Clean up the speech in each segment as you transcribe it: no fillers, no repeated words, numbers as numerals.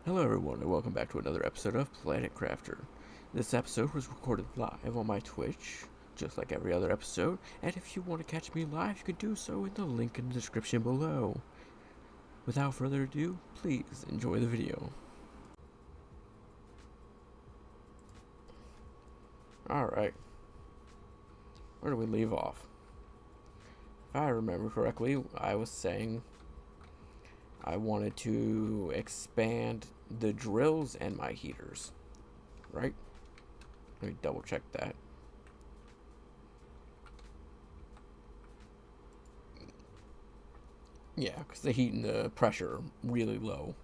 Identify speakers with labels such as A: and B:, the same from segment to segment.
A: Hello everyone and welcome back to another episode of Planet Crafter. This episode was recorded live on my Twitch, just like every other episode, and if you want to catch me live, you can do so in the link in the description below. Without further ado, please enjoy the video. Alright, where do we leave off? If I remember correctly, I was saying I wanted to expand the drills and my heaters, right? Let me double check that. Yeah, because the heat and the pressure are really low.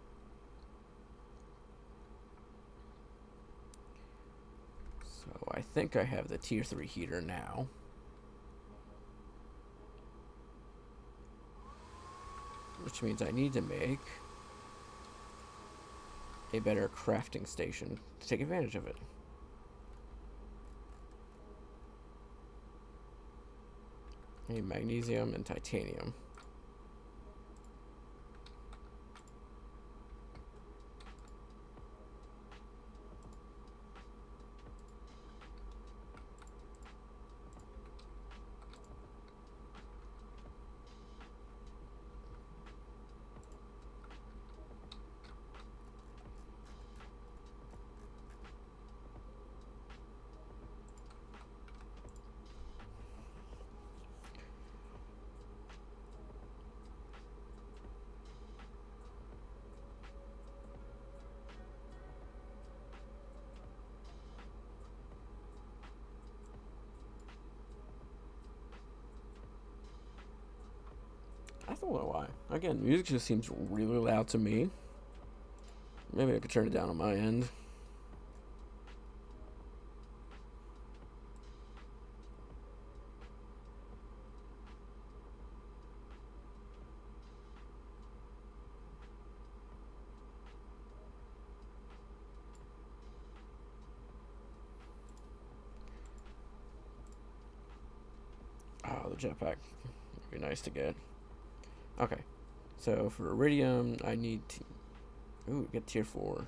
A: So I think I have the tier 3 heater now. Which means I need to make a better crafting station to take advantage of it. I need magnesium and titanium. I don't know why. Again, music just seems really loud to me. Maybe I could turn it down on my end. Oh, the jetpack would be nice to get. Okay, so for iridium, I need to. Ooh, get tier 4.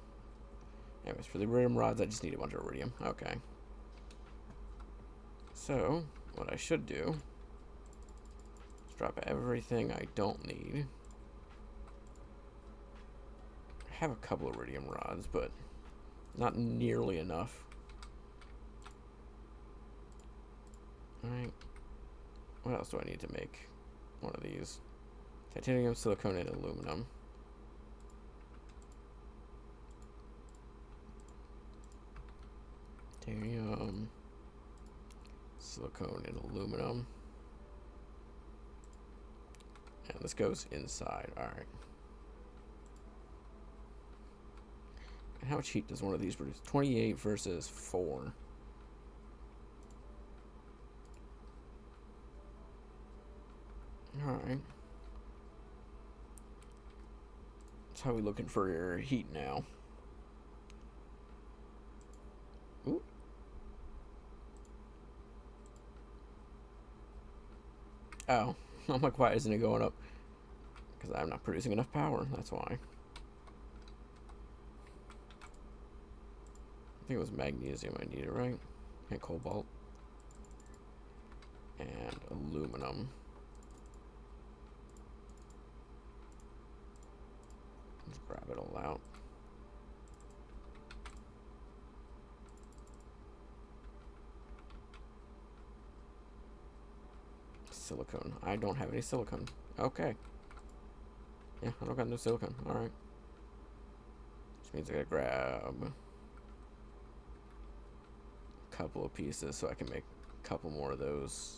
A: Anyways, for the iridium rods, I just need a bunch of iridium. Okay. So, what I should do is drop everything I don't need. I have a couple of iridium rods, but not nearly enough. Alright. What else do I need to make one of these? Titanium, silicone, and aluminum. Titanium, silicone, and aluminum. And this goes inside. Alright. And how much heat does one of these produce? 28 versus 4. Alright. That's how we looking for your heat now. Ooh. Oh. I'm like, why isn't it going up? Because I'm not producing enough power. That's why. I think it was magnesium I needed, right? And cobalt. And aluminum. Let's grab it all out. Silicone. I don't have any silicone. Okay. Yeah, I don't got no silicone. Alright. Which means I gotta grab a couple of pieces so I can make a couple more of those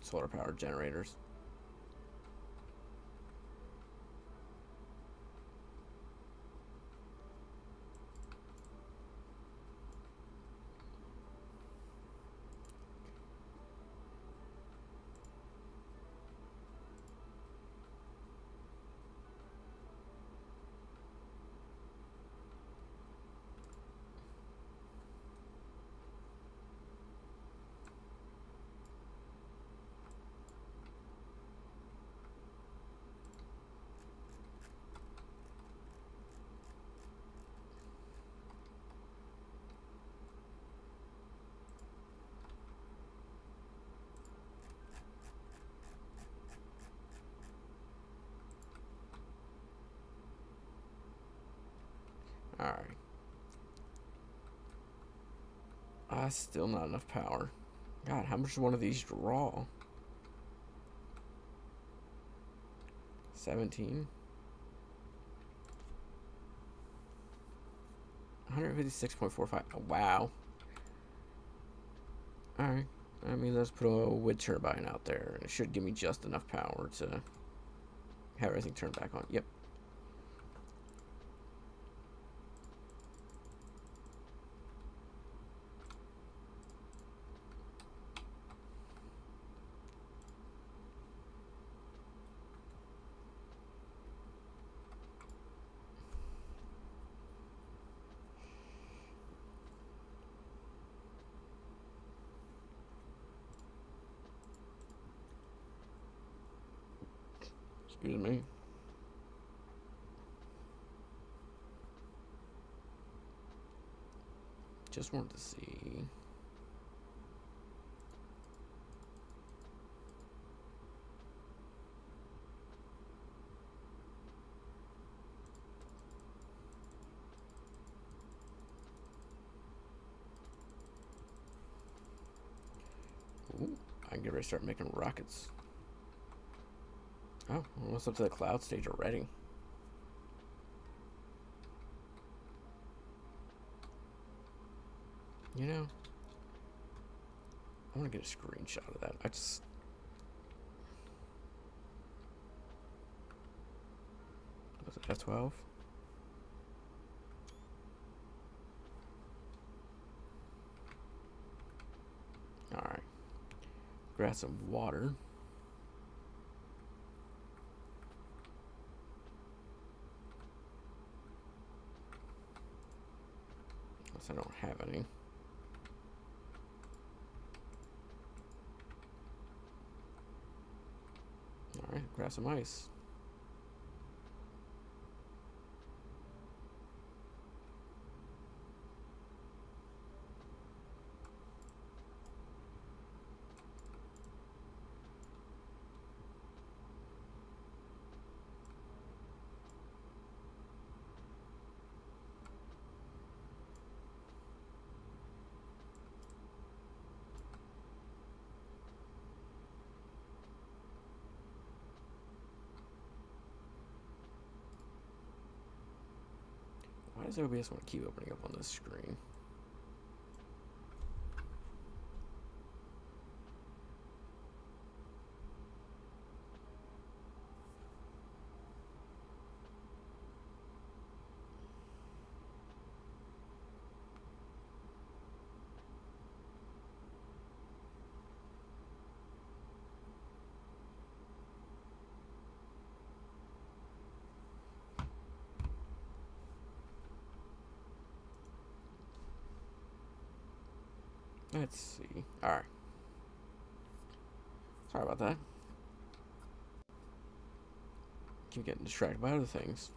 A: solar powered generators. Alright. Still not enough power. God, how much does one of these draw? 17? 156.45. Oh, wow. Alright. I mean, let's put a wood turbine out there. It should give me just enough power to have everything turned back on. Yep. Excuse me. Just wanted to see. Ooh, I can get ready to start making rockets. Oh, we're almost up to the cloud stage already. You know, I want to get a screenshot of that. Was it F12? Alright. Grab some water. Unless I don't have any. Alright, grab some ice. Why does OBS want to keep opening up on this screen? Let's see. Alright. Sorry about that. Keep getting distracted by other things.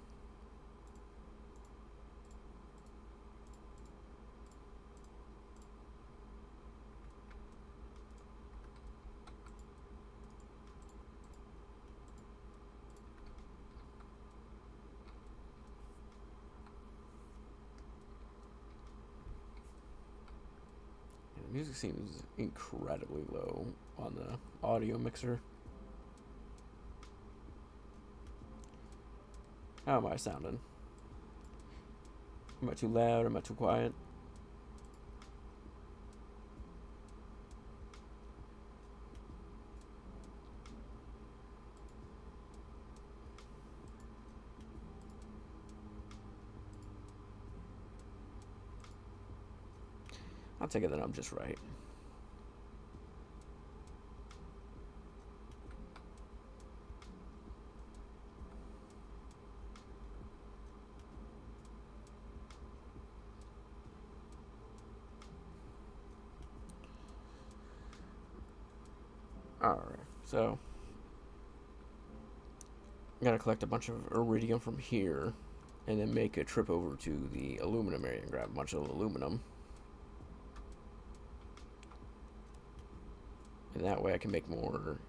A: The music seems incredibly low on the audio mixer. How am I sounding? Am I too loud? Am I too quiet? I'll take it that I'm just right. Alright, so I'm gonna collect a bunch of iridium from here and then make a trip over to the aluminum area and grab a bunch of aluminum. And that way I can make more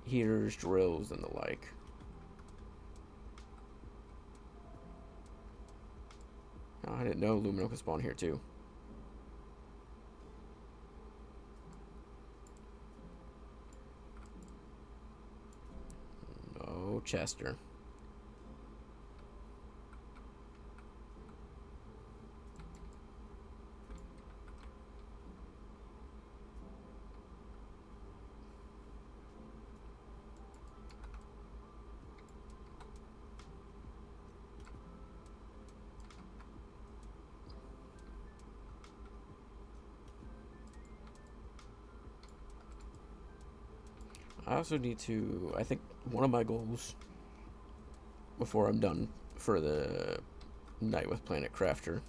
A: heaters, drills, and the like. Oh, I didn't know aluminum could spawn here too. No Chester. I also need to, I think one of my goals before I'm done for the night with Planet Crafter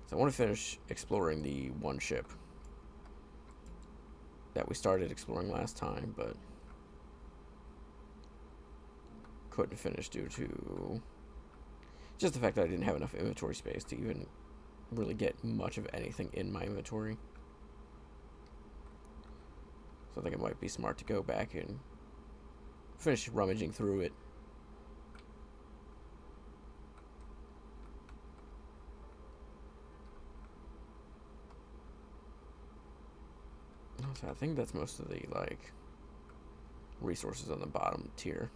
A: is I want to finish exploring the one ship that we started exploring last time, but couldn't finish due to just the fact that I didn't have enough inventory space to even really get much of anything in my inventory. So I think it might be smart to go back and finish rummaging through it. So I think that's most of the like resources on the bottom tier.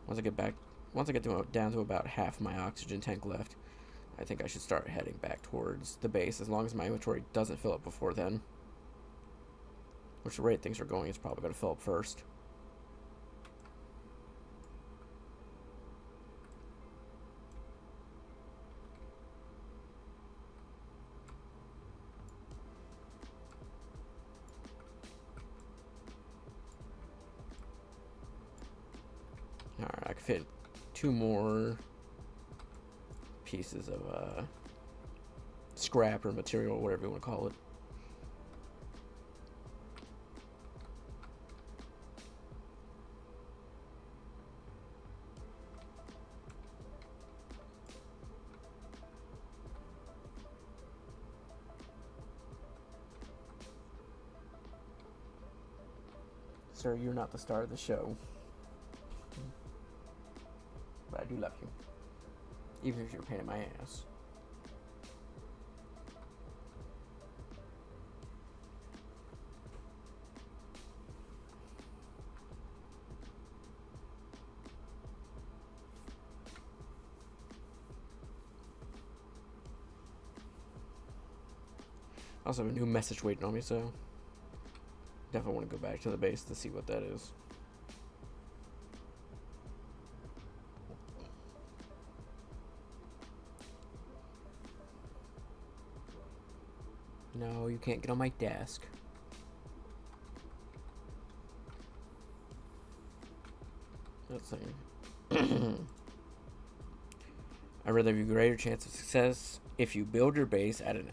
A: Once I get down to about half my oxygen tank left, I think I should start heading back towards the base, as long as my inventory doesn't fill up before then. Which the rate things are going, it's probably going to fill up first. Alright, I can fit 2 more pieces of scrap or material, whatever you want to call it. Sir, you're not the star of the show. But I do love you. Even if you're a pain in my ass. I also have a new message waiting on me, so definitely want to go back to the base to see what that is. No, you can't get on my desk. Let's see. I'd rather have a greater chance of success if you build your base at an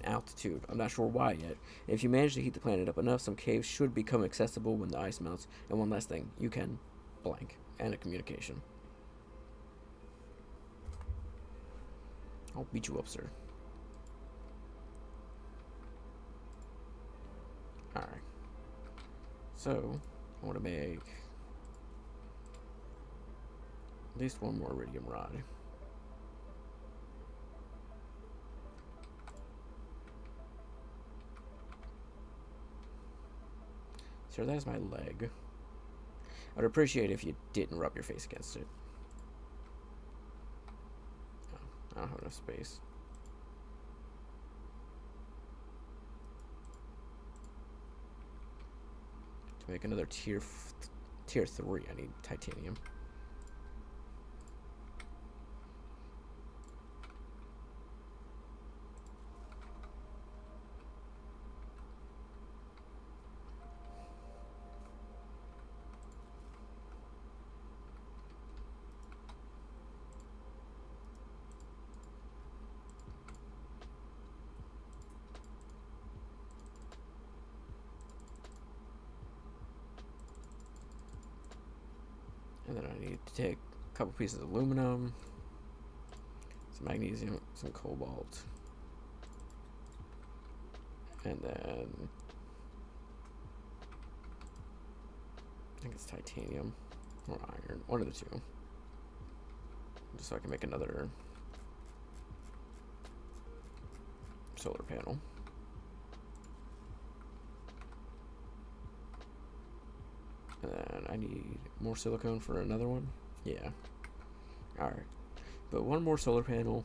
A: altitude. I'm not sure why yet. If you manage to heat the planet up enough, some caves should become accessible when the ice melts. And one last thing, you can blank and a communication. I'll beat you up, sir. Alright. So, I want to make at least one more iridium rod. Sir, that is my leg. I'd appreciate if you didn't rub your face against it. Oh, I don't have enough space. To make another tier 3, I need titanium. And then I need to take a couple pieces of aluminum, some magnesium, some cobalt, and then I think it's titanium or iron, one of the two. just so I can make another solar panel. And then I need more silicone for another one. Yeah. Alright. But one more solar panel.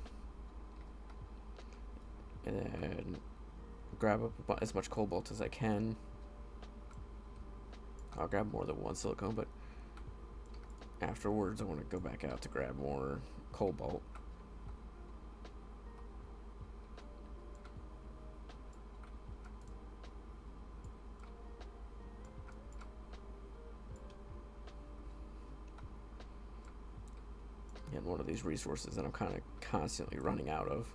A: And then grab up as much cobalt as I can. I'll grab more than one silicone, but afterwards I want to go back out to grab more cobalt. And one of these resources that I'm kind of constantly running out of.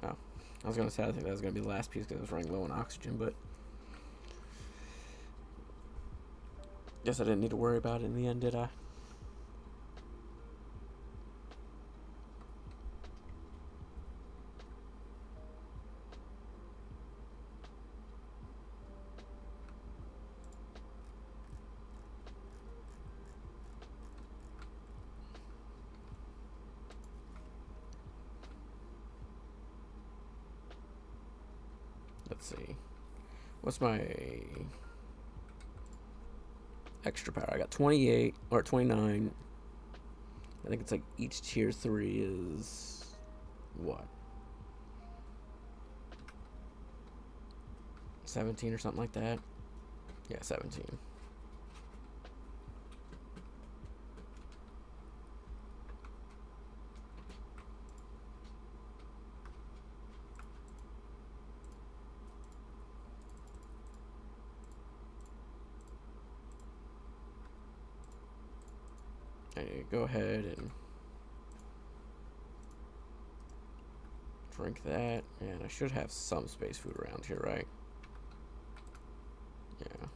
A: Oh, I was going to say I think that was going to be the last piece because I was running low on oxygen, but guess I didn't need to worry about it in the end, did I? Let's see. What's my extra power? I got 28 or 29. I think it's like each tier 3 is what? 17 or something like that. Yeah, 17. I go ahead and drink that, and I should have some space food around here, right? Yeah.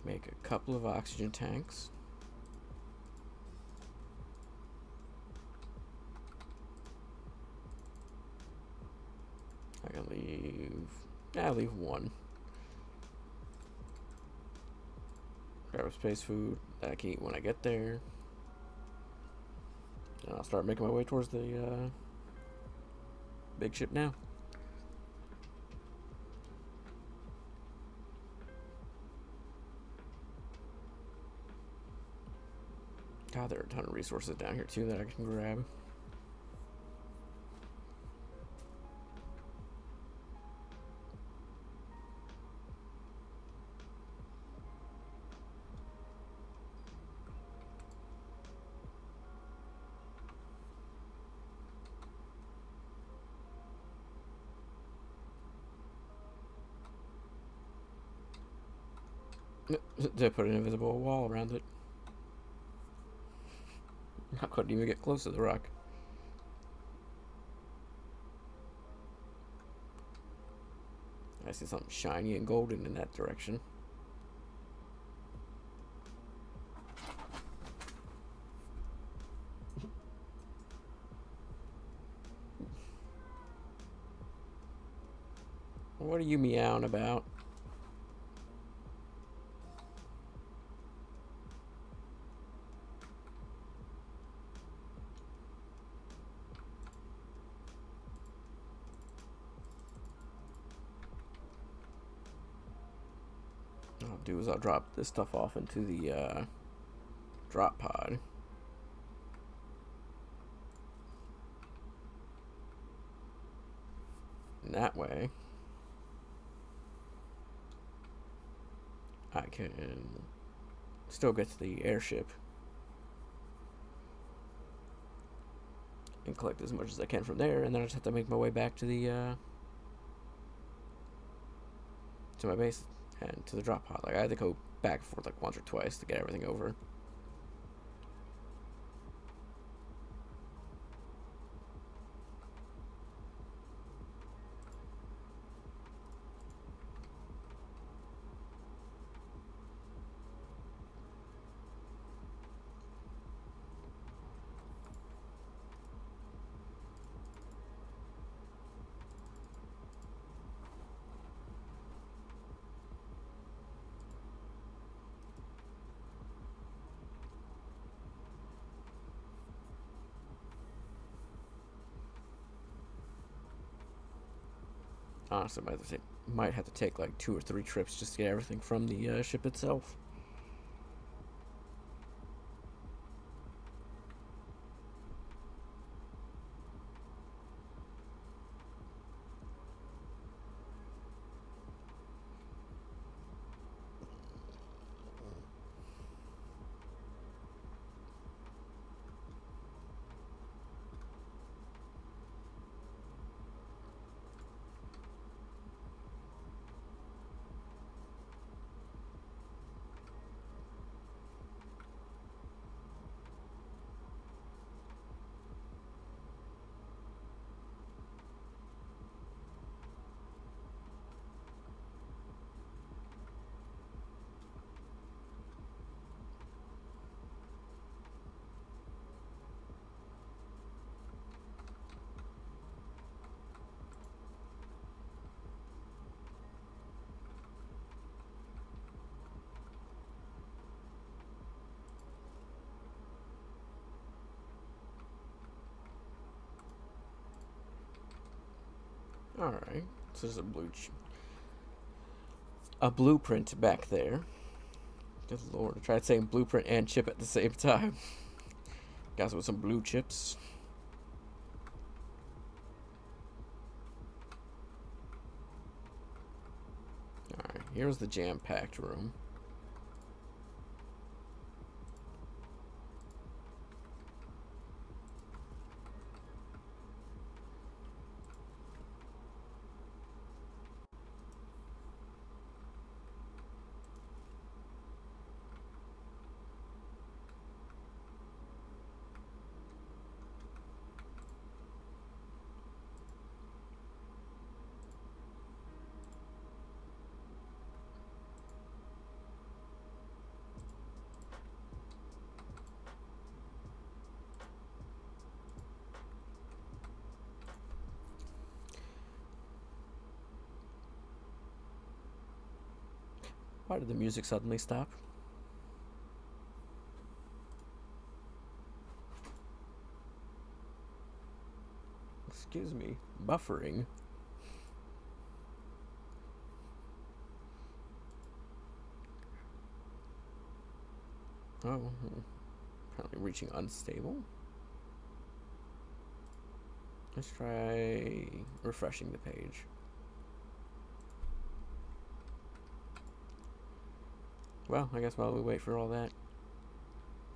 A: Make a couple of oxygen tanks. I can leave. I'll leave one. Grab a space food that I can eat when I get there. And I'll start making my way towards the big ship now. God, there are a ton of resources down here too that I can grab. They put an invisible wall around it. I couldn't even get close to the rock. I see something shiny and golden in that direction. What are you meowing about? What I'll do is I'll drop this stuff off into the drop pod. And that way, I can still get to the airship and collect as much as I can from there, and then I just have to make my way back to the to my base and to the drop pod. Like I had to go back and forth like once or twice to get everything over. Honestly, might have to take like 2 or 3 trips just to get everything from the ship itself. All right, so there's a blueprint back there. Good lord, I tried saying blueprint and chip at the same time. Guys with some blue chips. Alright, here's the jam-packed room. Why did the music suddenly stop? Excuse me, buffering. Oh, apparently reaching unstable. Let's try refreshing the page. Well, I guess while we wait for all that.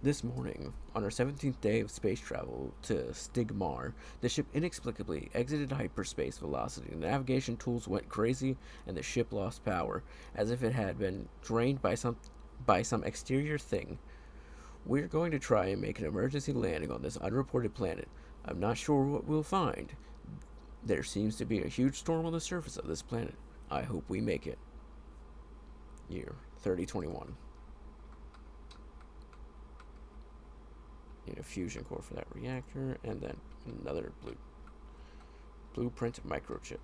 A: This morning, on our 17th day of space travel to Stigmar, the ship inexplicably exited hyperspace velocity. The navigation tools went crazy, and the ship lost power, as if it had been drained by some exterior thing. We're going to try and make an emergency landing on this unreported planet. I'm not sure what we'll find. There seems to be a huge storm on the surface of this planet. I hope we make it. Year 3021. Need a fusion core for that reactor, and then another blueprint microchip.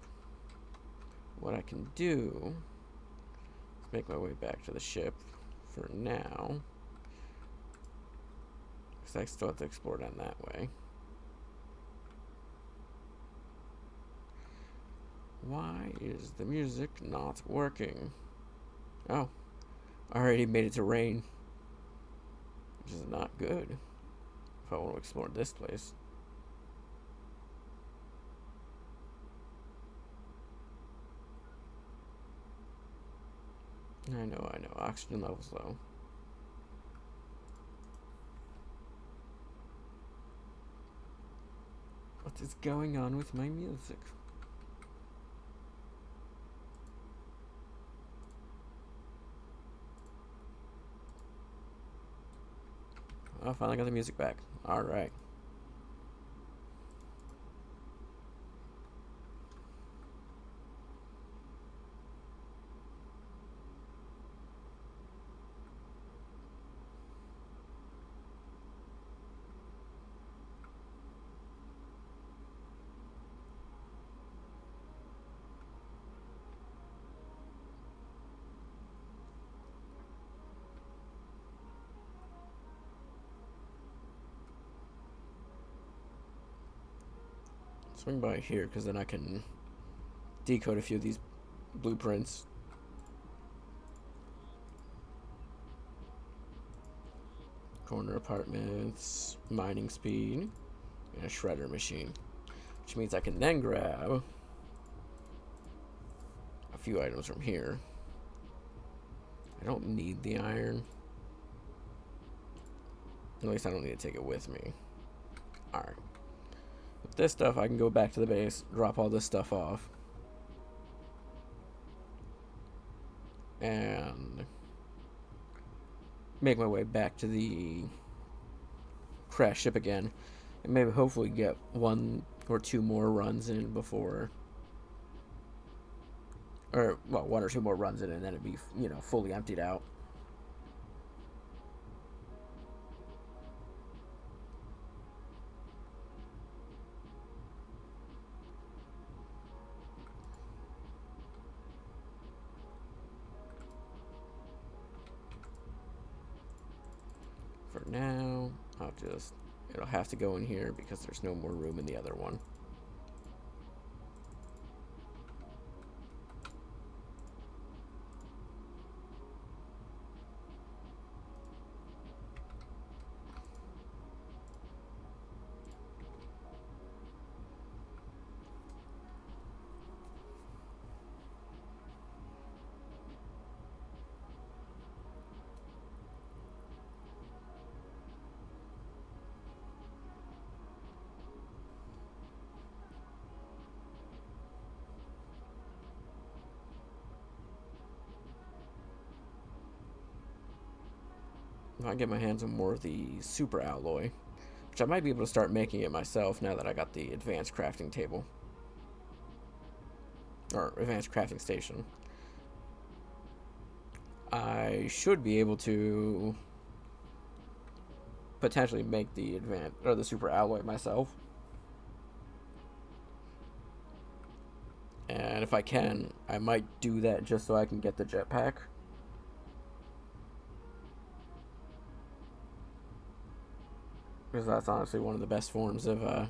A: What I can do is make my way back to the ship for now, because I still have to explore down that way. Why is the music not working? Oh, I already made it to rain, which is not good if I want to explore this place. I know. Oxygen level's low. What is going on with my music? Oh, finally got the music back. Alright. Swing by here, because then I can decode a few of these blueprints. Corner apartments, mining speed, and a shredder machine. Which means I can then grab a few items from here. I don't need the iron. At least I don't need to take it with me. Alright. With this stuff, I can go back to the base, drop all this stuff off. And make my way back to the crash ship again. And maybe hopefully get 1 or 2 more runs in before... Or, well, 1 or 2 more runs in and then it'd be, you know, fully emptied out. For now, it'll have to go in here because there's no more room in the other one. If I get my hands on more of the super alloy, which I might be able to start making it myself now that I got the advanced crafting table. Or advanced crafting station. I should be able to potentially make the the super alloy myself. And if I can, I might do that just so I can get the jetpack. Because that's honestly one of the best forms of, at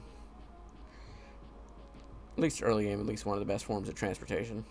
A: least early game, at least one of the best forms of transportation.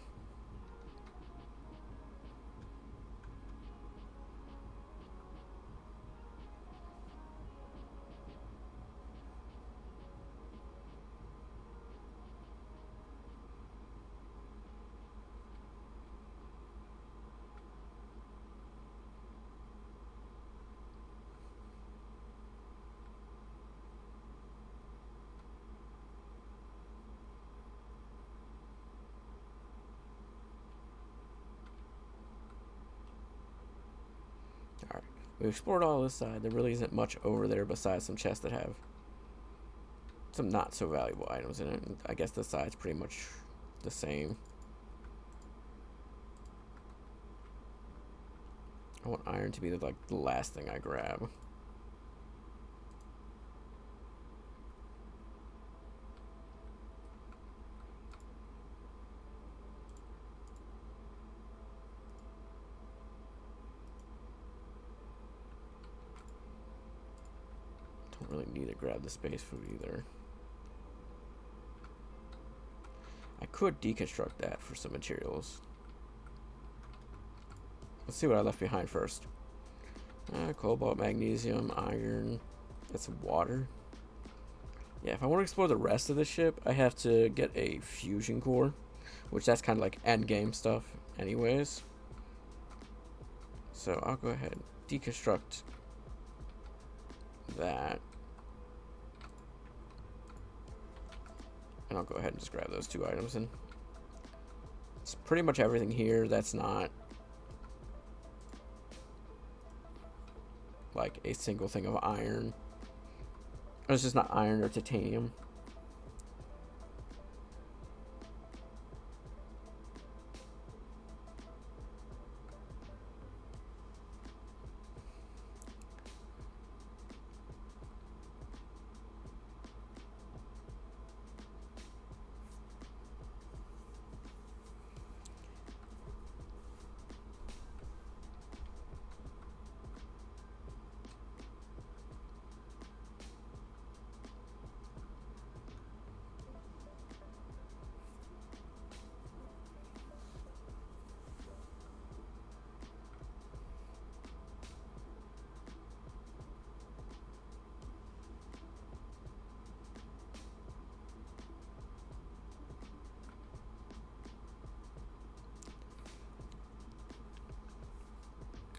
A: Alright, we explored all this side. There really isn't much over there besides some chests that have some not so valuable items in it. I guess the side's pretty much the same. I want iron to be the last thing I grab. Don't really need to grab the space food either. I could deconstruct that for some materials. Let's see what I left behind first. Cobalt, magnesium, iron, and some water. Yeah, if I want to explore the rest of the ship, I have to get a fusion core, which that's kind of like end game stuff anyways. So I'll go ahead and deconstruct that. And I'll go ahead and just grab those 2 items. And it's pretty much everything here that's not like a single thing of iron. It's just not iron or titanium.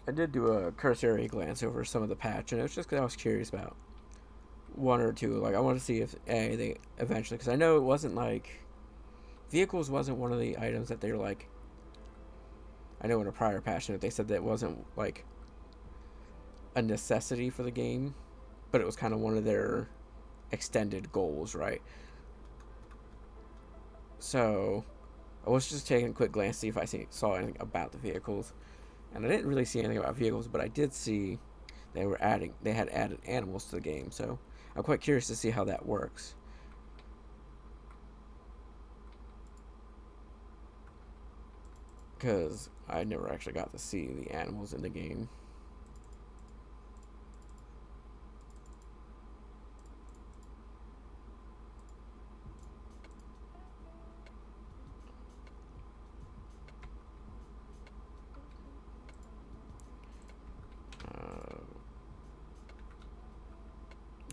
A: I did do a cursory glance over some of the patch, and it was just because I was curious about 1 or 2. Like, I want to see if they eventually, because I know it wasn't like vehicles wasn't one of the items that they were like. I know in a prior patch note they said that it wasn't like a necessity for the game, but it was kind of one of their extended goals, right? So I was just taking a quick glance to see if I saw anything about the vehicles, and I didn't really see anything about vehicles, but I did see they had added animals to the game, so I'm quite curious to see how that works. Because I never actually got to see the animals in the game.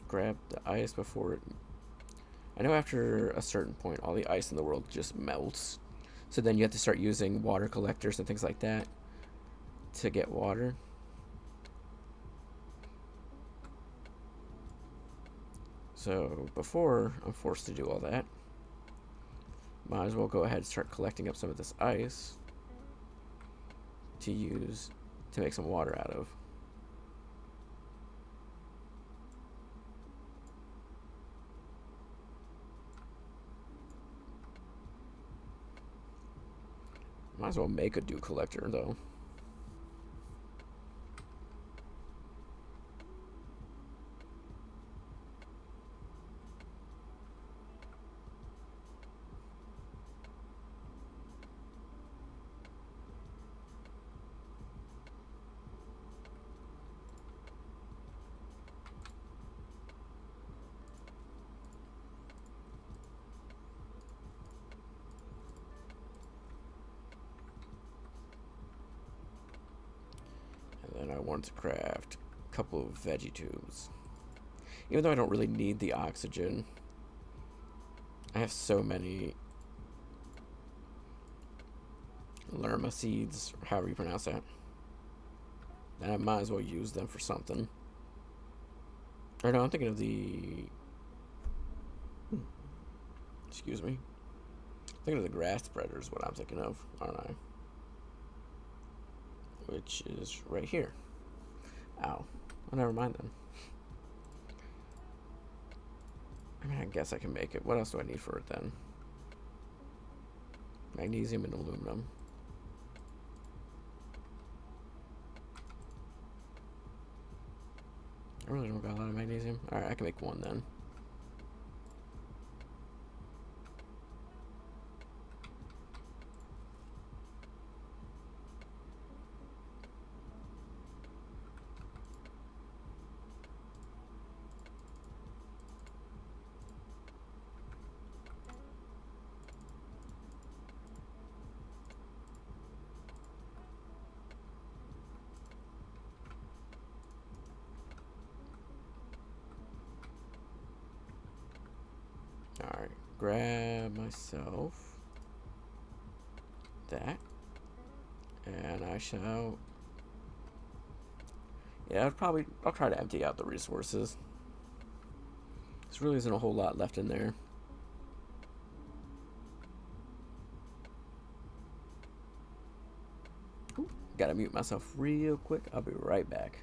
A: Grab the ice before it. I know after a certain point, all the ice in the world just melts. So then you have to start using water collectors and things like that to get water. So before I'm forced to do all that, might as well go ahead and start collecting up some of this ice to use to make some water out of. Might as well make a dew collector, though. And then I wanted to craft a couple of veggie tubes. Even though I don't really need the oxygen, I have so many lerma seeds, however you pronounce that, and I might as well use them for something. Or no, I'm thinking of the... Excuse me. I'm thinking of the grass spreader is what I'm thinking of, aren't I? Which is right here. Ow. Well, never mind then. I mean, I guess I can make it. What else do I need for it then? Magnesium and aluminum. I really don't got a lot of magnesium. Alright, I can make 1 then. Alright, grab myself that, and I shall Yeah, I'll try to empty out the resources. There really isn't a whole lot left in there. Ooh, gotta mute myself real quick. I'll be right back.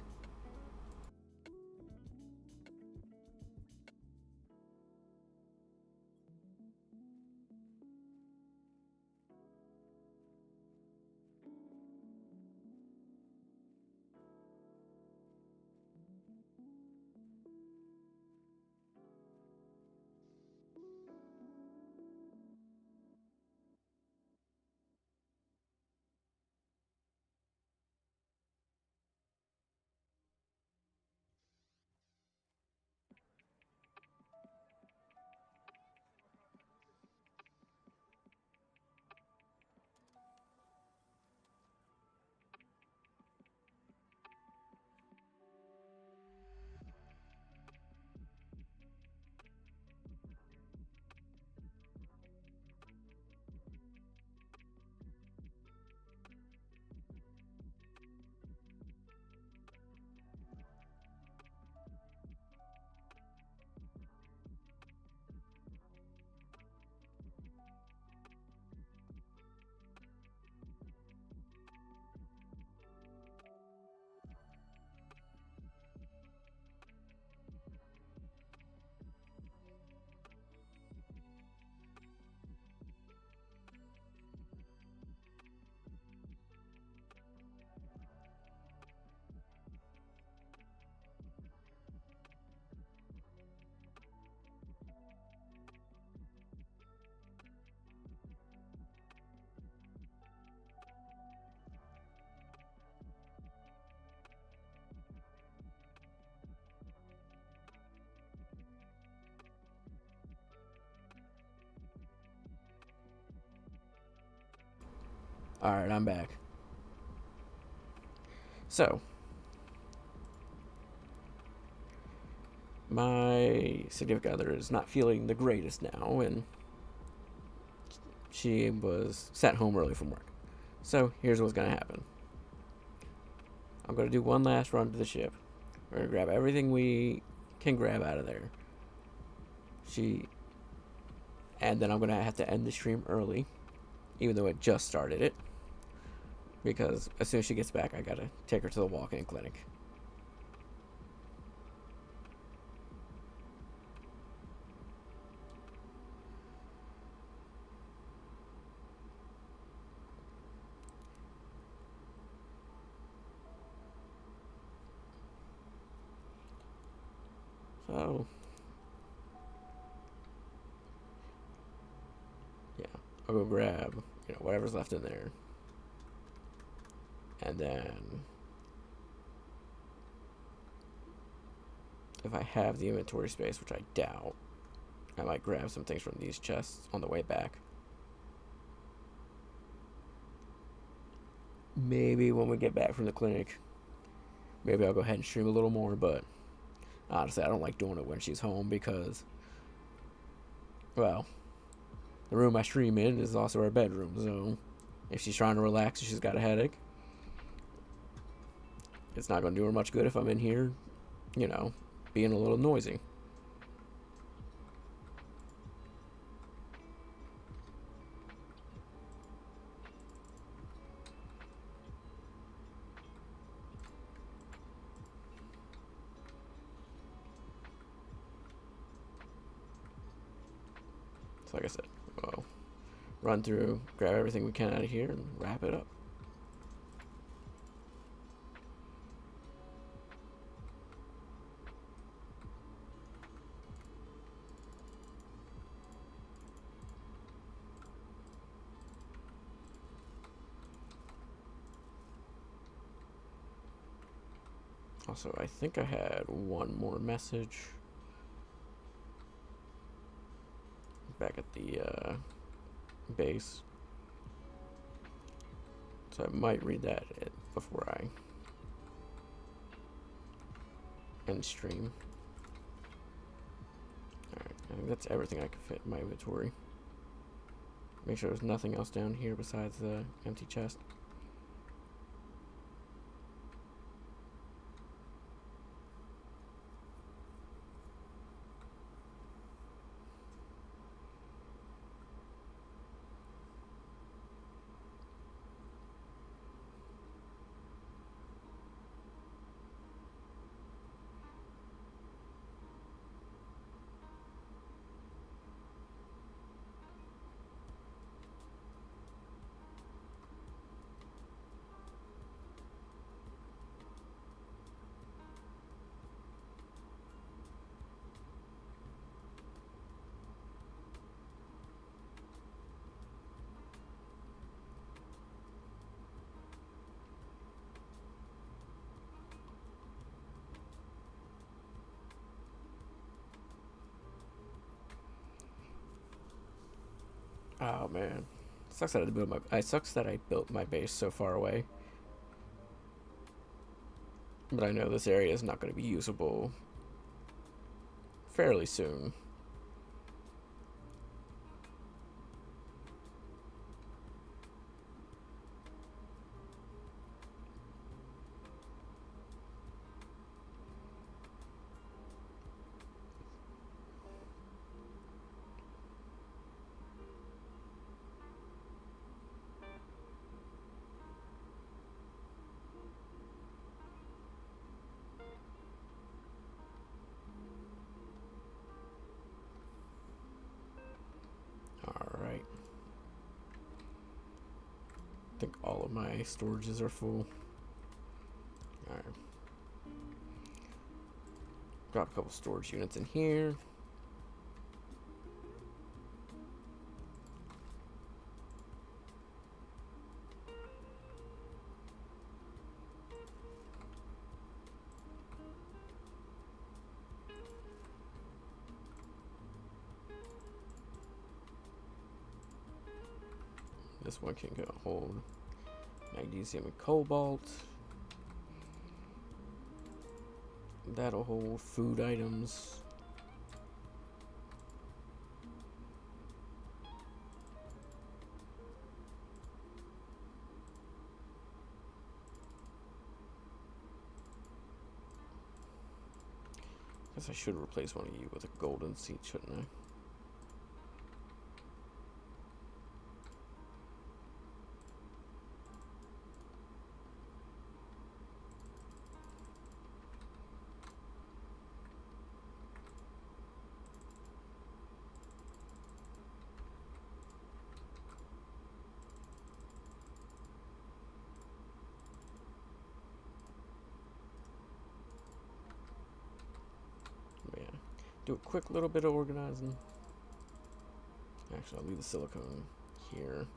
A: Alright, I'm back. So, my significant other is not feeling the greatest now, and she was sent home early from work. So, here's what's going to happen. I'm going to do one last run to the ship. We're going to grab everything we can grab out of there. And then I'm going to have to end the stream early, even though it just started it. Because as soon as she gets back, I got to take her to the walk-in clinic. So, yeah, I'll go grab, whatever's left in there. And then, if I have the inventory space, which I doubt, I might grab some things from these chests on the way back. Maybe when we get back from the clinic, maybe I'll go ahead and stream a little more, but honestly, I don't like doing it when she's home because, well, the room I stream in is also our bedroom, so if she's trying to relax and she's got a headache, it's not going to do her much good if I'm in here, being a little noisy. So like I said, we'll run through, grab everything we can out of here, and wrap it up. Also, I think I had one more message back at the base. So I might read that before I end stream. Alright, I think that's everything I can fit in my inventory. Make sure there's nothing else down here besides the empty chest. Oh man, sucks that I built my. It sucks that I built my base so far away. But I know this area is not going to be usable fairly soon. Alright. I think all of my storages are full. Alright. Drop a couple storage units in here. This one can hold magnesium and cobalt. That'll hold food items. Guess I should replace one of you with a golden seed, shouldn't I? Yeah. Do a quick little bit of organizing. Actually, I'll leave the silicone here.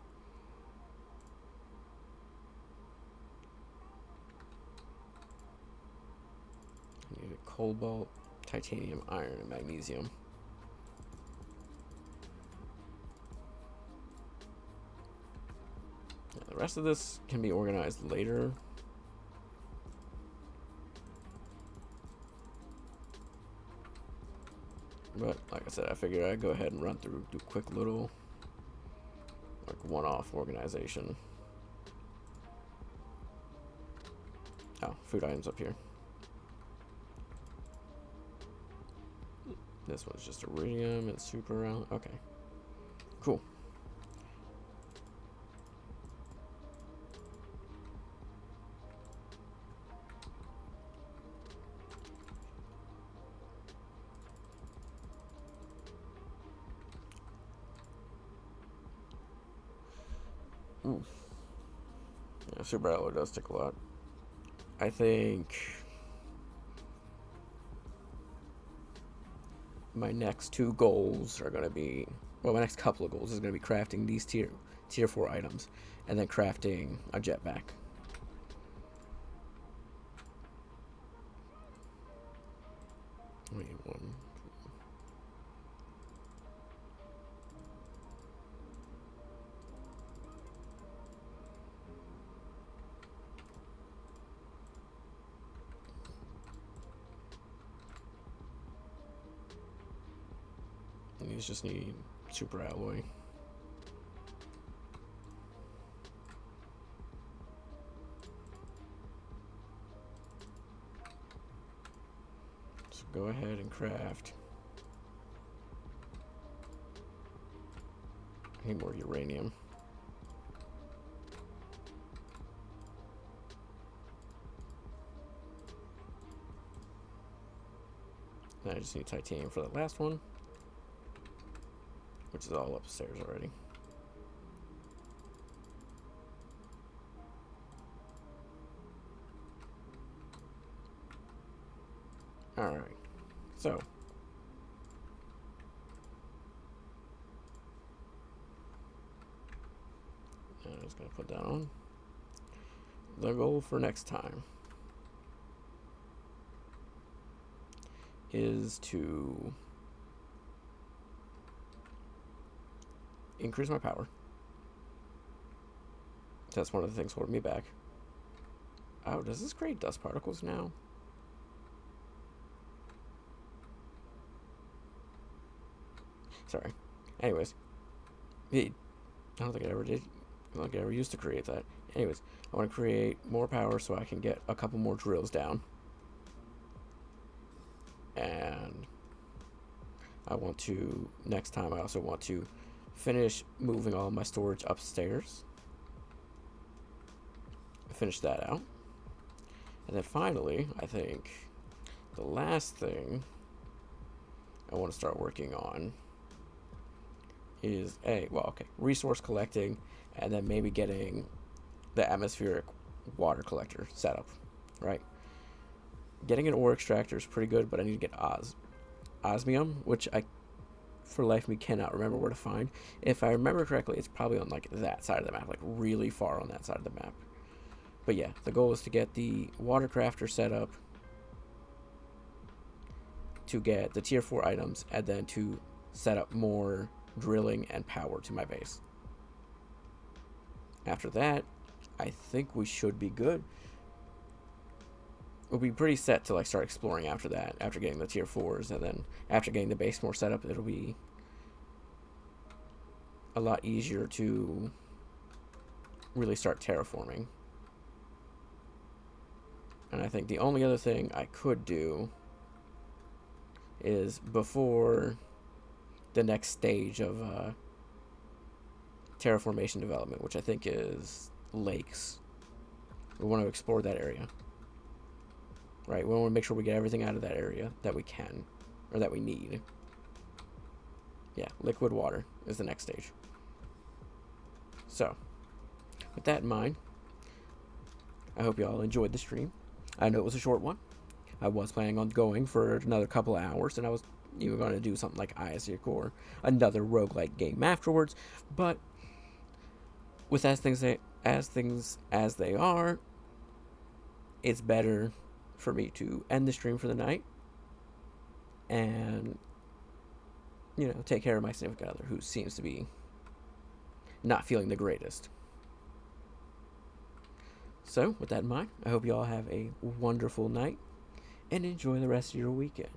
A: I need a cobalt, titanium, iron, and magnesium. Yeah, the rest of this can be organized later. But like I said, I figured I'd go ahead and run through, do a quick little, like, one-off organization. Oh, food items up here. This one's just iridium and super round. Okay, cool. Ooh. Yeah, super alloy does take a lot. I think my next two goals are going to be, well, my next couple of goals is going to be crafting these tier 4 items and then crafting a jetpack. Wait, one. And these just need super alloy. So go ahead and craft. I need more uranium. And I just need titanium for that last one, which is all upstairs already. Alright, so I'm just going to put that on. The goal for next time is to increase my power. That's one of the things holding me back. Oh, does this create dust particles now? Sorry. Anyways, I don't think I ever did. I don't think I ever used to create that. Anyways, I want to create more power so I can get a couple more drills down. And I want to, next time, I also want to finish moving all my storage upstairs. Finish that out. And then finally, I think the last thing I want to start working on is resource collecting, and then maybe getting the atmospheric water collector set up, right? Getting an ore extractor is pretty good, but I need to get osmium, which I, for life me, cannot remember where to find. If I remember correctly, it's probably on like that side of the map, like really far on that side of the map. But yeah, the goal is to get the water crafter set up, to get the tier 4 items, and then to set up more drilling and power to my base. After that, I think we should be good. We'll be pretty set to like start exploring after that, after getting the tier 4s, and then after getting the base more set up, it'll be a lot easier to really start terraforming. And I think the only other thing I could do is, before the next stage of terraformation development, which I think is lakes, we want to explore that area, right? We want to make sure we get everything out of that area that we can, or that we need. Yeah, liquid water is the next stage. So, with that in mind, I hope you all enjoyed the stream. I know it was a short one. I was planning on going for another couple of hours, and I was even going to do something like Isaac or another roguelike game afterwards. But with as things as they are, it's better for me to end the stream for the night and, take care of my significant other, who seems to be not feeling the greatest. So, with that in mind, I hope you all have a wonderful night and enjoy the rest of your weekend.